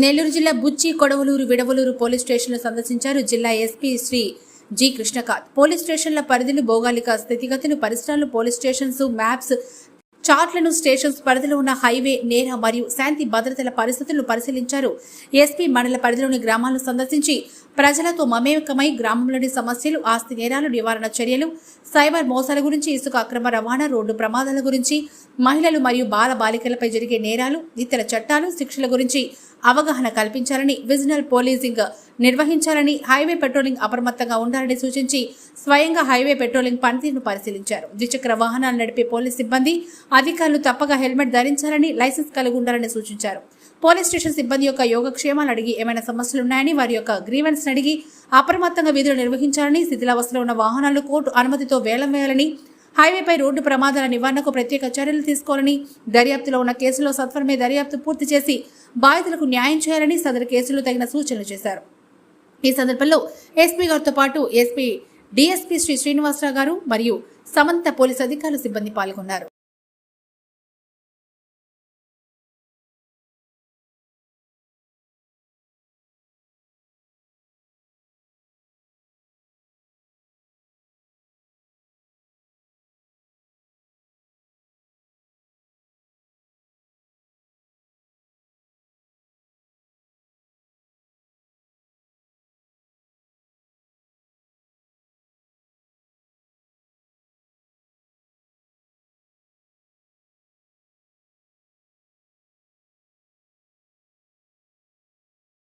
నెల్లూరు జిల్లా బుచ్చి కొడవలూరు విడవలూరు పోలీస్ స్టేషన్లు సందర్శించారు జిల్లా SP Shri G Krishnakant. Police స్టేషన్ల పరిధిని, భౌగోళిక స్థితిగతులు, పరిసరాలు, పోలీస్ స్టేషన్స్ మ్యాప్స్, చార్ట్లను, స్టేషన్స్ పరిధిలో ఉన్న హైవే, నేర మరియు శాంతి భద్రతల పరిస్థితులను పరిశీలించారు. ఎస్పీ మండల పరిధిలోని గ్రామాలను సందర్శించి ప్రజలతో మమేకమై గ్రామంలోని సమస్యలు, ఆస్తి నేరాలు నివారణ చర్యలు, సైబర్ మోసాల గురించి, ఇసుక అక్రమ రవాణా, రోడ్డు ప్రమాదాల గురించి, మహిళలు మరియు బాల బాలికలపై జరిగే నేరాలు, ఇతర చట్టాలు, శిక్షల గురించి అవగాహన కల్పించాలని, విజినల్ పోలీసింగ్ నిర్వహించాలని, హైవే పెట్రోలింగ్ అప్రమత్తంగా ఉండాలని సూచించి స్వయంగా హైవే పెట్రోలింగ్ పనితీరును పరిశీలించారు. ద్విచక్ర వాహనాలు నడిపే పోలీస్ సిబ్బంది, అధికారులు తప్పక హెల్మెట్ ధరించాలని, లైసెన్స్ కలిగి ఉండాలని సూచించారు. పోలీస్ స్టేషన్ సిబ్బంది యొక్క యోగక్షేమాలు అడిగి, ఏమైనా సమస్యలున్నాయని వారి యొక్క గ్రీవెన్స్ అడిగి అప్రమత్తంగా విధులు నిర్వహించాలని, శిథిలావస్థలో ఉన్న వాహనాలు కోర్టు అనుమతితో వేలం వేయాలని, హైవేపై రోడ్డు ప్రమాదాల నివారణకు ప్రత్యేక చర్యలు తీసుకోవాలని, దర్యాప్తులో ఉన్న కేసులో సత్వరమే దర్యాప్తు పూర్తి చేసి బాధితులకు న్యాయం చేయాలని సదరు కేసులు తగిన సూచనలు చేశారు. ఈ సందర్భంలో ఎస్పీ గారితో పాటు ఎస్పీ డిఎస్పీ శ్రీ శ్రీనివాసరావు గారు మరియు సమంత పోలీసు అధికారులు సిబ్బంది పాల్గొన్నారు.